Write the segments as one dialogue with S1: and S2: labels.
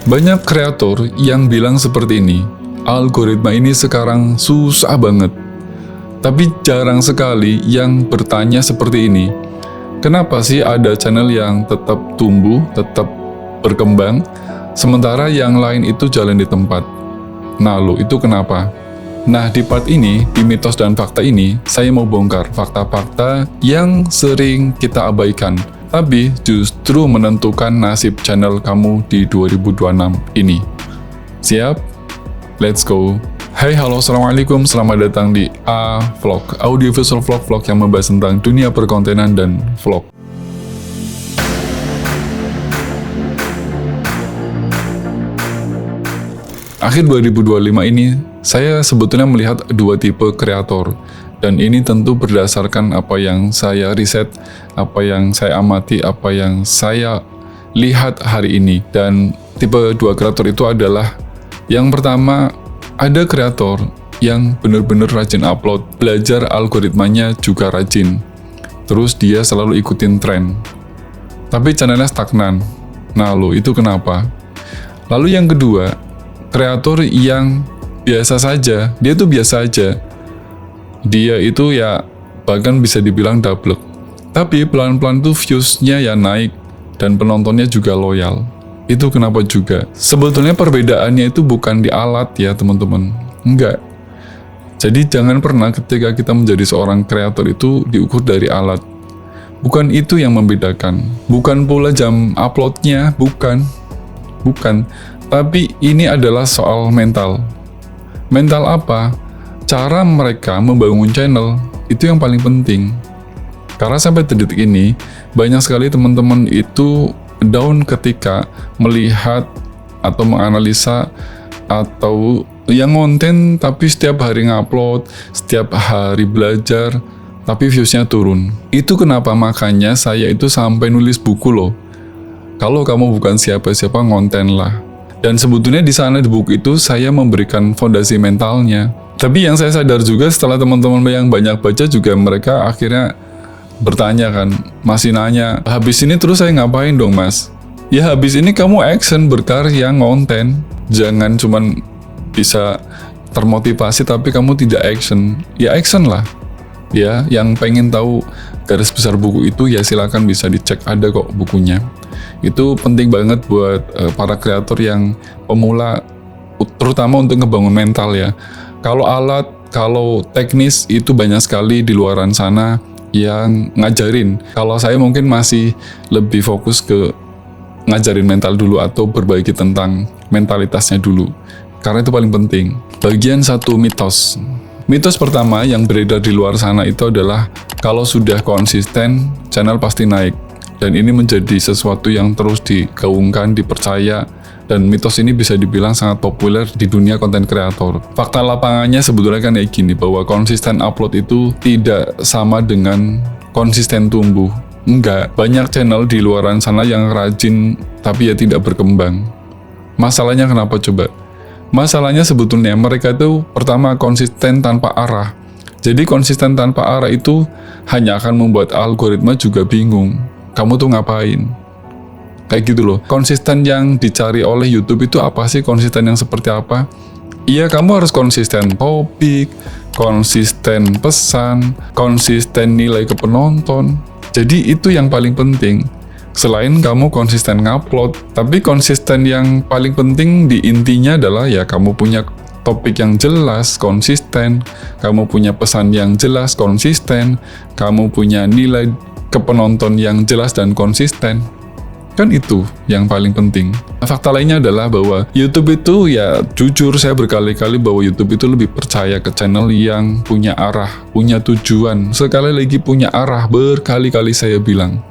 S1: Banyak kreator yang bilang seperti ini, algoritma ini sekarang susah banget. Tapi jarang sekali yang bertanya seperti ini. Kenapa sih ada channel yang tetap tumbuh, tetap berkembang, sementara yang lain itu jalan di tempat? Nah lo, itu kenapa? Nah, di part ini, di mitos dan fakta ini, saya mau bongkar fakta-fakta yang sering kita abaikan, tapi justru menentukan nasib channel kamu di 2026 ini. Siap? Let's go! Hai, halo, assalamualaikum, selamat datang di A Vlog, audiovisual vlog-vlog yang membahas tentang dunia perkontenan dan vlog. Akhir 2025 ini, saya sebetulnya melihat dua tipe kreator, dan ini tentu berdasarkan apa yang saya riset, apa yang saya amati, apa yang saya lihat hari ini. Dan tipe dua kreator itu adalah, yang pertama, ada kreator yang benar-benar rajin upload, belajar algoritmanya juga rajin, terus dia selalu ikutin tren, tapi channelnya stagnan. Nah lo, itu kenapa? Lalu yang kedua, kreator yang biasa saja, dia tuh biasa aja. Dia itu ya bahkan bisa dibilang double. Tapi pelan-pelan tuh views-nya ya naik dan penontonnya juga loyal. Itu kenapa juga? Sebetulnya perbedaannya itu bukan di alat ya teman-teman. Enggak. Jadi jangan pernah ketika kita menjadi seorang kreator itu diukur dari alat. Bukan itu yang membedakan. Bukan pula jam uploadnya, bukan. Tapi ini adalah soal mental. Mental apa? Cara mereka membangun channel, itu yang paling penting. Karena sampai detik ini, banyak sekali teman-teman itu down ketika melihat atau menganalisa atau yang konten tapi setiap hari ngupload, setiap hari belajar, tapi viewsnya turun. Itu kenapa makanya saya itu sampai nulis buku loh. Kalau kamu bukan siapa-siapa, ngontenlah. Dan sebetulnya di sana di buku itu saya memberikan fondasi mentalnya. Tapi yang saya sadar juga setelah teman-teman yang banyak baca juga mereka akhirnya bertanya kan, masih nanya, habis ini terus saya ngapain dong mas? Ya habis ini kamu action, berkarya, ngonten. Jangan cuman bisa termotivasi tapi kamu tidak action. Ya action lah. Ya, yang pengen tahu garis besar buku itu ya silakan bisa dicek, ada kok bukunya. Itu penting banget buat para kreator yang pemula, terutama untuk ngebangun mental ya. Kalau alat, kalau teknis itu banyak sekali di luaran sana yang ngajarin. Kalau saya mungkin masih lebih fokus ke ngajarin mental dulu atau berbagi tentang mentalitasnya dulu. Karena itu paling penting. Bagian satu mitos. Mitos pertama yang beredar di luar sana itu adalah kalau sudah konsisten, channel pasti naik. Dan ini menjadi sesuatu yang terus digaungkan, dipercaya, dan mitos ini bisa dibilang sangat populer di dunia konten kreator. Fakta lapangannya sebetulnya kan kayak gini, bahwa konsisten upload itu tidak sama dengan konsisten tumbuh. Enggak, banyak channel di luaran sana yang rajin tapi ya tidak berkembang. Masalahnya kenapa coba? Masalahnya sebetulnya mereka itu pertama konsisten tanpa arah. Jadi konsisten tanpa arah itu hanya akan membuat algoritma juga bingung. Kamu tuh ngapain? Kayak gitu loh. Konsisten yang dicari oleh YouTube itu apa sih? Konsisten yang seperti apa? Iya, kamu harus konsisten topik, konsisten pesan, konsisten nilai ke penonton. Jadi itu yang paling penting. Selain kamu konsisten ngupload, tapi konsisten yang paling penting di intinya adalah ya kamu punya topik yang jelas, konsisten, kamu punya pesan yang jelas, konsisten, kamu punya nilai ke penonton yang jelas dan konsisten. Kan itu yang paling penting. Fakta lainnya adalah bahwa YouTube itu ya jujur saya berkali-kali bahwa YouTube itu lebih percaya ke channel yang punya arah, punya tujuan. Sekali lagi punya arah, berkali-kali saya bilang.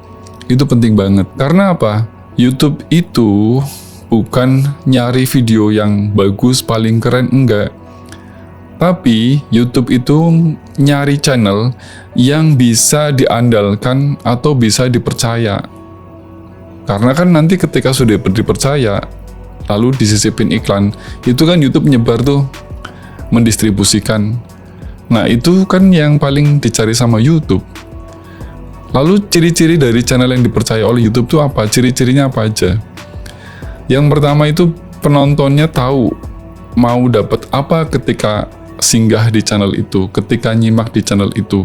S1: Itu penting banget. Karena apa? YouTube itu bukan nyari video yang bagus, paling keren, enggak. Tapi YouTube itu nyari channel yang bisa diandalkan atau bisa dipercaya. Karena kan nanti ketika sudah dipercaya, lalu disisipin iklan, itu kan YouTube nyebar tuh, mendistribusikan. Nah itu kan yang paling dicari sama YouTube. Lalu ciri-ciri dari channel yang dipercaya oleh YouTube itu apa? Ciri-cirinya apa aja? Yang pertama itu penontonnya tahu mau dapat apa ketika singgah di channel itu, ketika nyimak di channel itu.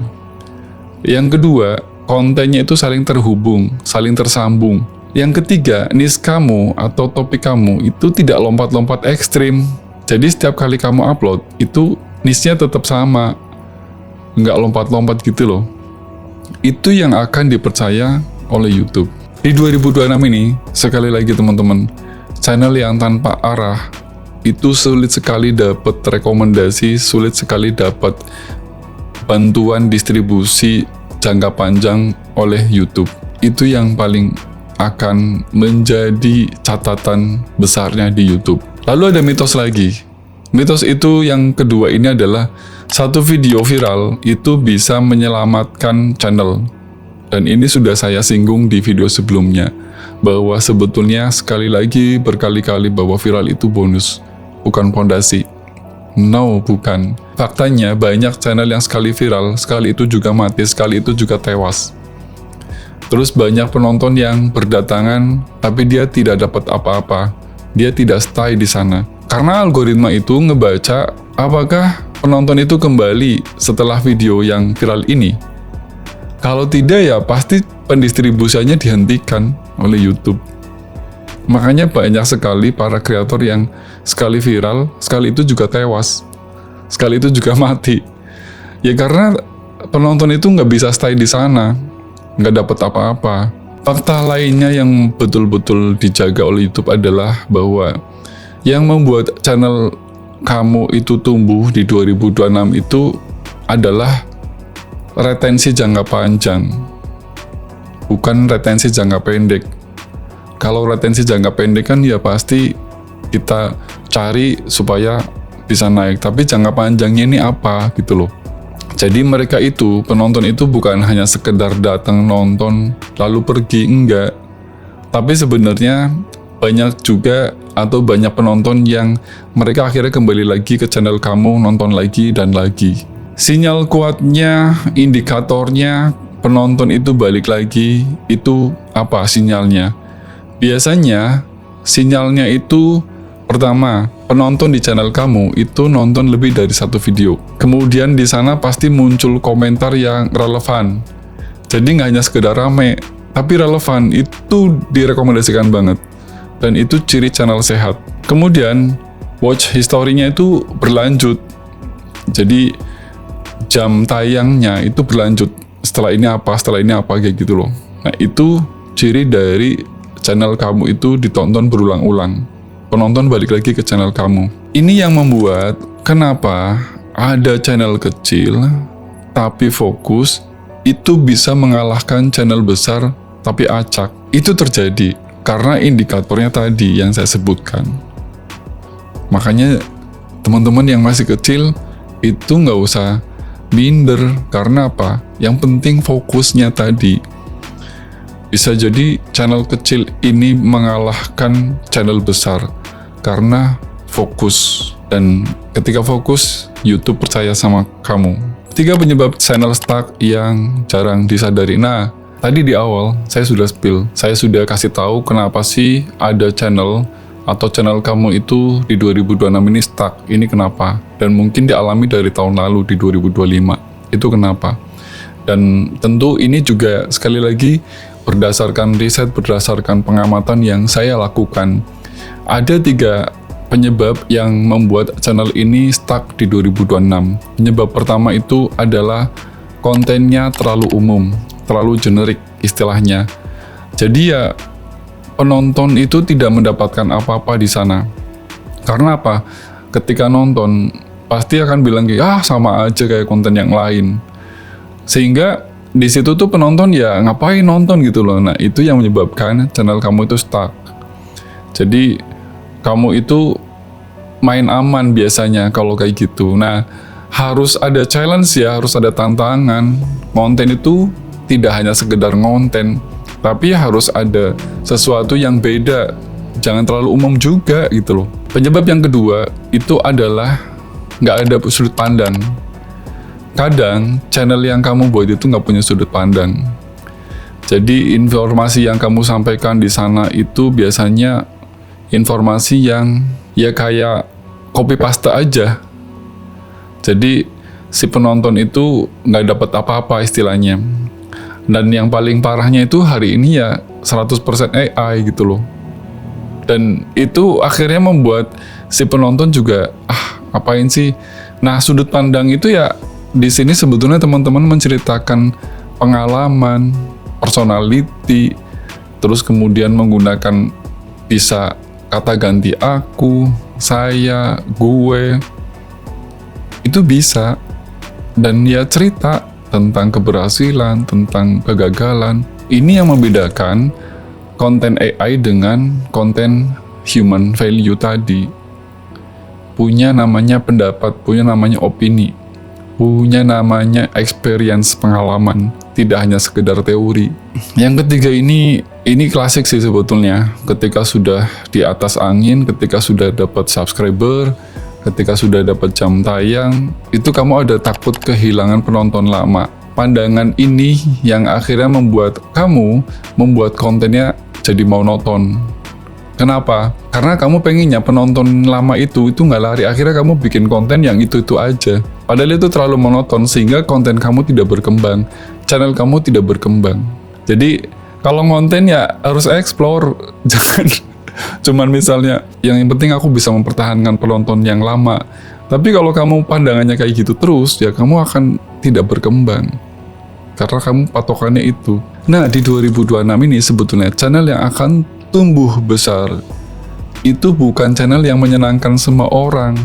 S1: Yang kedua, kontennya itu saling terhubung, saling tersambung. Yang ketiga, niche kamu atau topik kamu itu tidak lompat-lompat ekstrim. Jadi setiap kali kamu upload, itu niche-nya tetap sama. Nggak lompat-lompat gitu loh. Itu yang akan dipercaya oleh YouTube. Di 2026 ini, sekali lagi teman-teman, channel yang tanpa arah itu sulit sekali dapat rekomendasi, sulit sekali dapat bantuan distribusi jangka panjang oleh YouTube. Itu yang paling akan menjadi catatan besarnya di YouTube. Lalu ada mitos lagi. Mitos itu yang kedua ini adalah satu video viral itu bisa menyelamatkan channel. Dan ini sudah saya singgung di video sebelumnya, bahwa sebetulnya sekali lagi berkali-kali bahwa viral itu bonus, bukan fondasi. No, bukan. Faktanya banyak channel yang sekali viral, sekali itu juga mati, sekali itu juga tewas. Terus banyak penonton yang berdatangan, tapi dia tidak dapat apa-apa. Dia tidak stay di sana. Karena algoritma itu ngebaca apakah penonton itu kembali setelah video yang viral ini. Kalau tidak ya pasti pendistribusiannya dihentikan oleh YouTube. Makanya banyak sekali para kreator yang sekali viral, sekali itu juga tewas, sekali itu juga mati. Ya karena penonton itu nggak bisa stay di sana, nggak dapat apa-apa. Fakta lainnya yang betul-betul dijaga oleh YouTube adalah bahwa yang membuat channel kamu itu tumbuh di 2026 itu adalah retensi jangka panjang, bukan retensi jangka pendek. Kalau retensi jangka pendek kan ya pasti kita cari supaya bisa naik, tapi jangka panjangnya ini apa gitu loh. Jadi mereka itu, penonton itu bukan hanya sekedar datang nonton lalu pergi, enggak. Tapi sebenarnya banyak juga atau banyak penonton yang mereka akhirnya kembali lagi ke channel kamu, nonton lagi dan lagi. Sinyal kuatnya, indikatornya penonton itu balik lagi, itu apa sinyalnya? Biasanya sinyalnya itu pertama, penonton di channel kamu itu nonton lebih dari satu video. Kemudian di sana pasti muncul komentar yang relevan. Jadi nggak hanya sekedar rame, tapi relevan, itu direkomendasikan banget. Dan itu ciri channel sehat. Kemudian watch history-nya itu berlanjut. Jadi jam tayangnya itu berlanjut. Setelah ini apa kayak gitu loh. Nah itu ciri dari channel kamu itu ditonton berulang-ulang. Penonton balik lagi ke channel kamu. Ini yang membuat kenapa ada channel kecil tapi fokus itu bisa mengalahkan channel besar tapi acak. Itu terjadi karena indikatornya tadi yang saya sebutkan. Makanya teman-teman yang masih kecil itu nggak usah minder. Karena apa? Yang penting fokusnya tadi. Bisa jadi channel kecil ini mengalahkan channel besar karena fokus. Dan ketika fokus, YouTube percaya sama kamu. 3 penyebab channel stuck yang jarang disadari. Nah, tadi di awal saya sudah spill, saya sudah kasih tahu kenapa sih ada channel atau channel kamu itu di 2026 ini stuck. Ini kenapa? Dan mungkin dialami dari tahun lalu di 2025. Itu kenapa? Dan tentu ini juga sekali lagi berdasarkan riset, berdasarkan pengamatan yang saya lakukan. Ada 3 penyebab yang membuat channel ini stuck di 2026. Penyebab pertama itu adalah kontennya terlalu umum, terlalu generik istilahnya. Jadi ya penonton itu tidak mendapatkan apa-apa di sana. Karena apa? Ketika nonton pasti akan bilang kayak sama aja kayak konten yang lain. Sehingga di situ tuh penonton ya ngapain nonton gitu loh. Nah itu yang menyebabkan channel kamu itu stuck. Jadi kamu itu main aman biasanya kalau kayak gitu. Nah harus ada challenge ya, harus ada tantangan. Konten itu tidak hanya sekedar ngonten, tapi harus ada sesuatu yang beda. Jangan terlalu umum juga gitu loh. Penyebab yang kedua itu adalah nggak ada sudut pandang. Kadang channel yang kamu buat itu nggak punya sudut pandang. Jadi informasi yang kamu sampaikan di sana itu biasanya informasi yang ya kayak copy paste aja. Jadi si penonton itu nggak dapat apa-apa istilahnya. Dan yang paling parahnya itu hari ini ya 100% AI gitu loh. Dan itu akhirnya membuat si penonton juga apain sih. Nah, sudut pandang itu ya di sini sebetulnya teman-teman menceritakan pengalaman, personality, terus kemudian menggunakan bisa kata ganti aku, saya, gue. Itu bisa. Dan ya cerita tentang keberhasilan, tentang kegagalan. Ini yang membedakan konten AI dengan konten human value tadi. Punya namanya pendapat, punya namanya opini, punya namanya experience, pengalaman, tidak hanya sekedar teori. Yang ketiga ini klasik sih sebetulnya. Ketika sudah di atas angin, ketika sudah dapat subscriber, ketika sudah dapat jam tayang, itu kamu ada takut kehilangan penonton lama. Pandangan ini yang akhirnya membuat kontennya jadi monoton. Kenapa? Karena kamu pengennya penonton lama itu nggak lari. Akhirnya kamu bikin konten yang itu aja. Padahal itu terlalu monoton sehingga konten kamu tidak berkembang, channel kamu tidak berkembang. Jadi kalau konten ya harus explore, jangan cuman misalnya yang penting aku bisa mempertahankan penonton yang lama. Tapi kalau kamu pandangannya kayak gitu terus, ya kamu akan tidak berkembang. Karena kamu patokannya itu. Nah, di 2026 ini sebetulnya channel yang akan tumbuh besar itu bukan channel yang menyenangkan semua orang.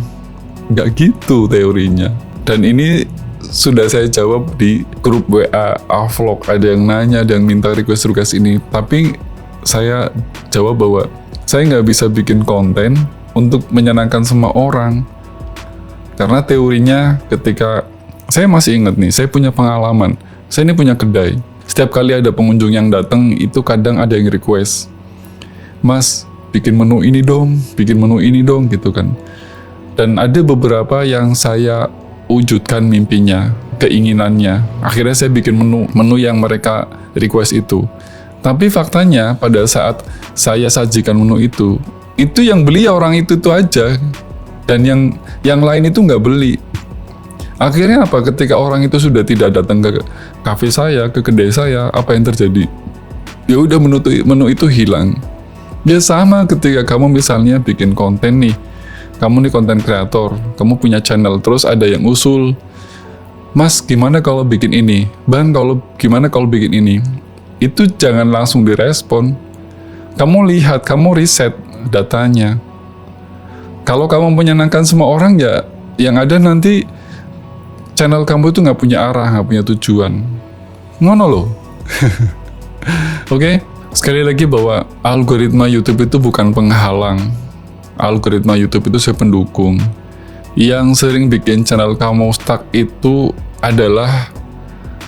S1: Nggak gitu teorinya. Dan ini sudah saya jawab di grup WA Vlog. Ada yang nanya, ada yang minta request ini. Tapi saya jawab bahwa saya nggak bisa bikin konten untuk menyenangkan semua orang. Karena teorinya ketika, saya masih ingat nih, saya punya pengalaman. Saya ini punya kedai. Setiap kali ada pengunjung yang datang, itu kadang ada yang request, "Mas, bikin menu ini dong," gitu kan. Dan ada beberapa yang saya wujudkan mimpinya, keinginannya. Akhirnya saya bikin menu yang mereka request itu. Tapi faktanya pada saat saya sajikan menu itu yang beli orang itu aja. Dan yang lain itu nggak beli. Akhirnya apa? Ketika orang itu sudah tidak datang ke kafe saya, ke kedai saya, apa yang terjadi? Ya udah menu itu hilang. Ya sama ketika kamu misalnya bikin konten nih. Kamu nih konten kreator, kamu punya channel, terus ada yang usul, "Mas, gimana kalau bikin ini? Bang, gimana kalau bikin ini?" Itu jangan langsung direspon. Kamu lihat, kamu riset datanya. Kalau kamu menyenangkan semua orang, ya yang ada nanti channel kamu itu nggak punya arah, nggak punya tujuan. Ngono loh. Oke? Sekali lagi bahwa algoritma YouTube itu bukan penghalang. Algoritma YouTube itu saya pendukung. Yang sering bikin channel kamu stuck itu adalah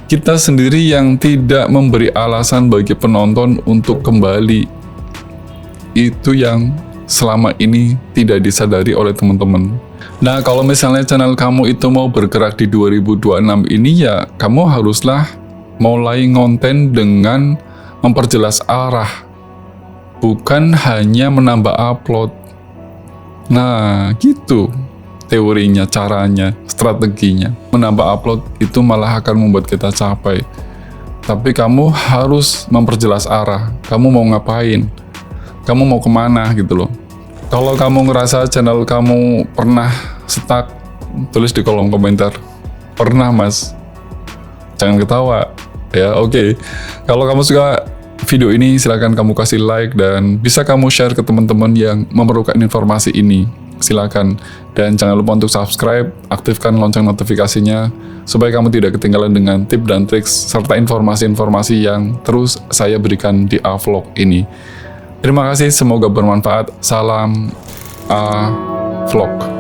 S1: kita sendiri yang tidak memberi alasan bagi penonton untuk kembali. Itu yang selama ini tidak disadari oleh teman-teman. Nah, kalau misalnya channel kamu itu mau bergerak di 2026 ini, ya kamu haruslah mulai ngonten dengan memperjelas arah, bukan hanya menambah upload. Nah, gitu teorinya, caranya, strateginya. Menambah upload itu malah akan membuat kita capek. Tapi kamu harus memperjelas arah. Kamu mau ngapain? Kamu mau kemana gitu loh. Kalau kamu ngerasa channel kamu pernah stuck, tulis di kolom komentar. Pernah, Mas. Jangan ketawa. Ya, oke. Kalau kamu suka video ini, silakan kamu kasih like dan bisa kamu share ke teman-teman yang memerlukan informasi ini. Silakan. Dan jangan lupa untuk subscribe, aktifkan lonceng notifikasinya supaya kamu tidak ketinggalan dengan tips dan trik serta informasi-informasi yang terus saya berikan di Vlog ini. Terima kasih, semoga bermanfaat. Salam Vlog.